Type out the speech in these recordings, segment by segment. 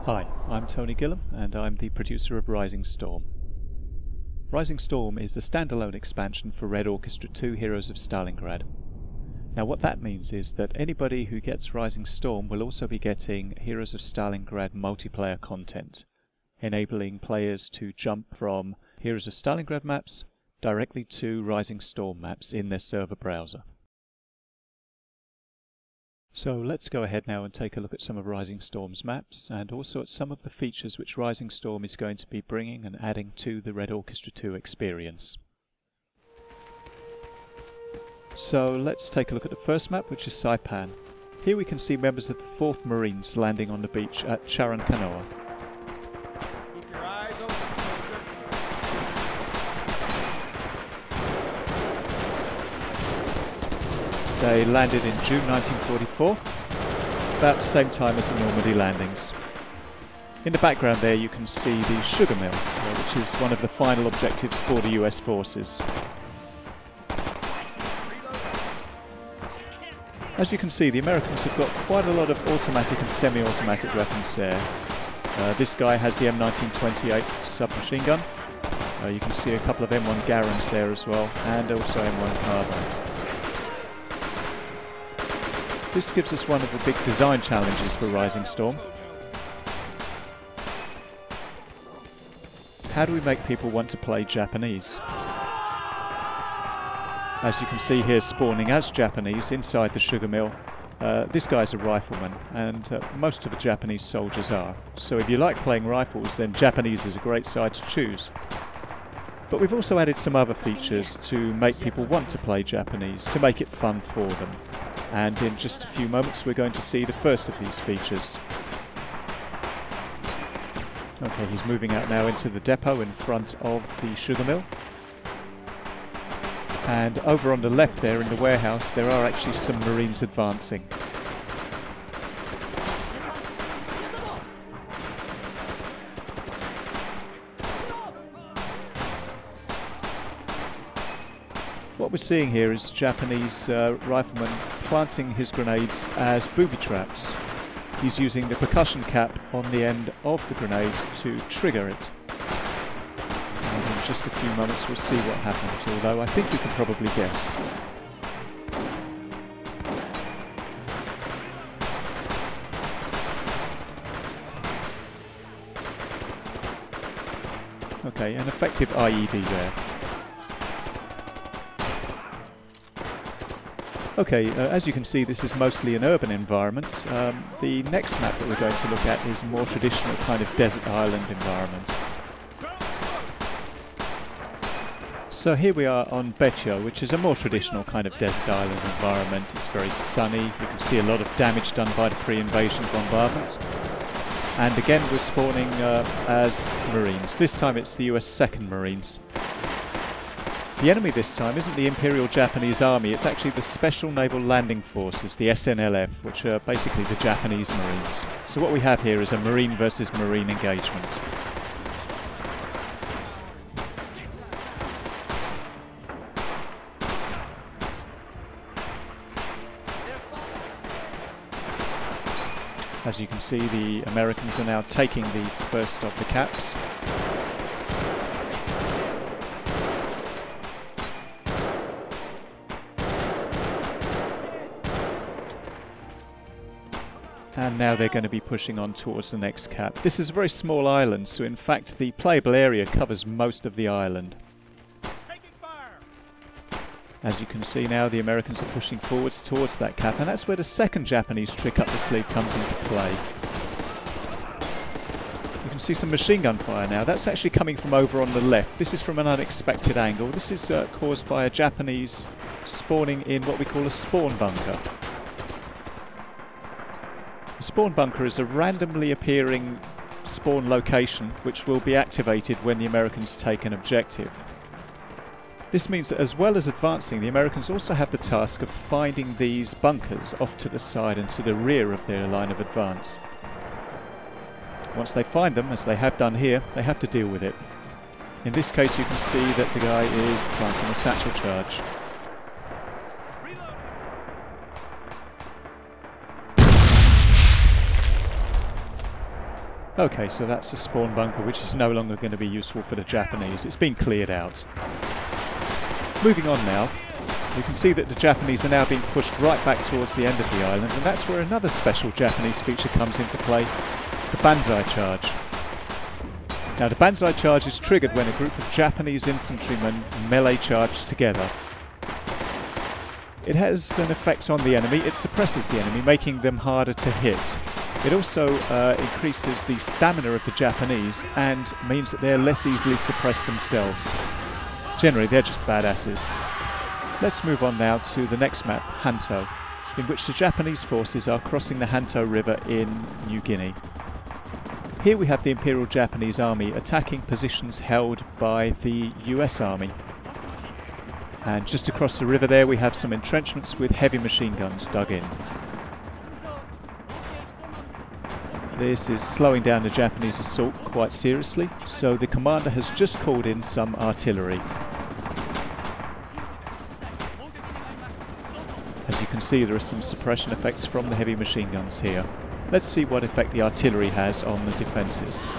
Hi, I'm Tony Gillam and I'm the producer of Rising Storm. Rising Storm is a standalone expansion for Red Orchestra 2 Heroes of Stalingrad. Now what that means is that anybody who gets Rising Storm will also be getting Heroes of Stalingrad multiplayer content, enabling players to jump from Heroes of Stalingrad maps directly to Rising Storm maps in their server browser. So let's go ahead now and take a look at some of Rising Storm's maps and also at some of the features which Rising Storm is going to be bringing and adding to the Red Orchestra 2 experience. So let's take a look at the first map, which is Saipan. Here we can see members of the 4th Marines landing on the beach at Charankanoa. Keep your eyes open, soldier. They landed in June 1944, about the same time as the Normandy landings. In the background there you can see the sugar mill, which is one of the final objectives for the US forces. As you can see, the Americans have got quite a lot of automatic and semi-automatic weapons there. This guy has the M1928 submachine gun. You can see a couple of M1 Garans there as well, and also M1 carbines. This gives us one of the big design challenges for Rising Storm. How do we make people want to play Japanese? As you can see here, spawning as Japanese inside the sugar mill, this guy's a rifleman, and most of the Japanese soldiers are. So if you like playing rifles, then Japanese is a great side to choose. But we've also added some other features to make people want to play Japanese, to make it fun for them. And in just a few moments we're going to see the first of these features. Okay, he's moving out now into the depot in front of the sugar mill. And over on the left there in the warehouse there are actually some Marines advancing. What we're seeing here is Japanese rifleman planting his grenades as booby traps. He's using the percussion cap on the end of the grenade to trigger it. And in just a few moments we'll see what happens, although I think you can probably guess. Okay, an effective IED there. Okay, as you can see, this is mostly an urban environment. The next map that we're going to look at is a more traditional kind of desert island environment. So here we are on Betio, which is a more traditional kind of desert island environment. It's very sunny. You can see a lot of damage done by the pre-invasion bombardment. And again, we're spawning as Marines. This time it's the US 2nd Marines. The enemy this time isn't the Imperial Japanese Army, it's actually the Special Naval Landing Forces, the SNLF, which are basically the Japanese Marines. So what we have here is a Marine versus Marine engagement. As you can see, the Americans are now taking the first of the caps. And now they're going to be pushing on towards the next cap. This is a very small island, so in fact the playable area covers most of the island. As you can see now, the Americans are pushing forwards towards that cap, and that's where the second Japanese trick up the sleeve comes into play. You can see some machine gun fire now. That's actually coming from over on the left. This is from an unexpected angle. This is caused by a Japanese spawning in what we call a spawn bunker. A spawn bunker is a randomly appearing spawn location which will be activated when the Americans take an objective. This means that as well as advancing, the Americans also have the task of finding these bunkers off to the side and to the rear of their line of advance. Once they find them, as they have done here, they have to deal with it. In this case you can see that the guy is planting a satchel charge. Okay, so that's a spawn bunker which is no longer going to be useful for the Japanese. It's been cleared out. Moving on now, you can see that the Japanese are now being pushed right back towards the end of the island, and that's where another special Japanese feature comes into play, the Banzai Charge. Now the Banzai Charge is triggered when a group of Japanese infantrymen melee charge together. It has an effect on the enemy. It suppresses the enemy, making them harder to hit. It also increases the stamina of the Japanese and means that they're less easily suppressed themselves. Generally, they're just badasses. Let's move on now to the next map, Hanto, in which the Japanese forces are crossing the Hanto River in New Guinea. Here we have the Imperial Japanese Army attacking positions held by the US Army. And just across the river there we have some entrenchments with heavy machine guns dug in. This is slowing down the Japanese assault quite seriously, so the commander has just called in some artillery. As you can see, there are some suppression effects from the heavy machine guns here. Let's see what effect the artillery has on the defences.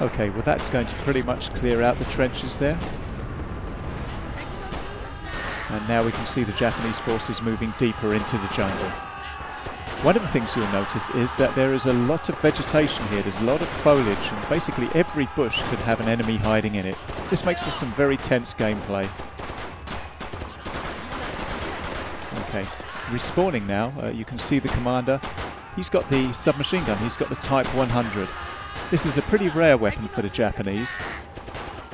Okay, well that's going to pretty much clear out the trenches there. And now we can see the Japanese forces moving deeper into the jungle. One of the things you'll notice is that there is a lot of vegetation here. There's a lot of foliage, and basically every bush could have an enemy hiding in it. This makes for some very tense gameplay. Okay, respawning now, you can see the commander. He's got the submachine gun, he's got the Type 100. This is a pretty rare weapon for the Japanese.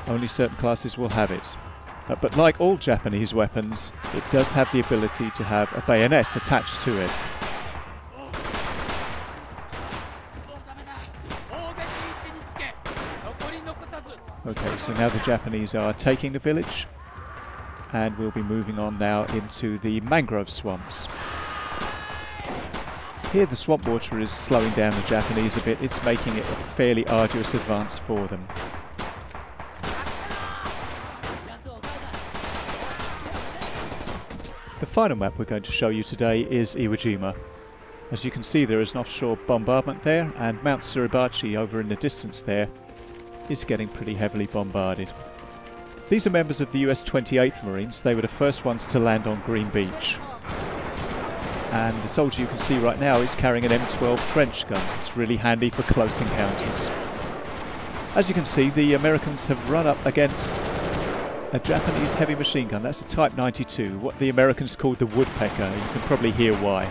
Only certain classes will have it. But like all Japanese weapons, it does have the ability to have a bayonet attached to it. Okay, so now the Japanese are taking the village, and we'll be moving on now into the mangrove swamps. Here the swamp water is slowing down the Japanese a bit. It's making it a fairly arduous advance for them. The final map we're going to show you today is Iwo Jima. As you can see, there is an offshore bombardment there, and Mount Suribachi over in the distance there is getting pretty heavily bombarded. These are members of the US 28th Marines. They were the first ones to land on Green Beach. And the soldier you can see right now is carrying an M12 trench gun. It's really handy for close encounters. As you can see, the Americans have run up against a Japanese heavy machine gun. That's a Type 92, what the Americans called the woodpecker. You can probably hear why.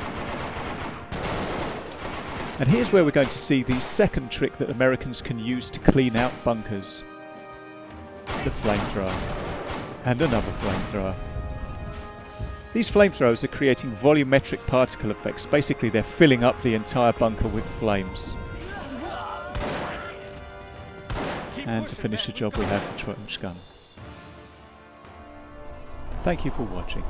And here's where we're going to see the second trick that Americans can use to clean out bunkers. The flamethrower. And another flamethrower. These flamethrowers are creating volumetric particle effects. Basically, they're filling up the entire bunker with flames. And to finish the job, we have the trench gun. Thank you for watching.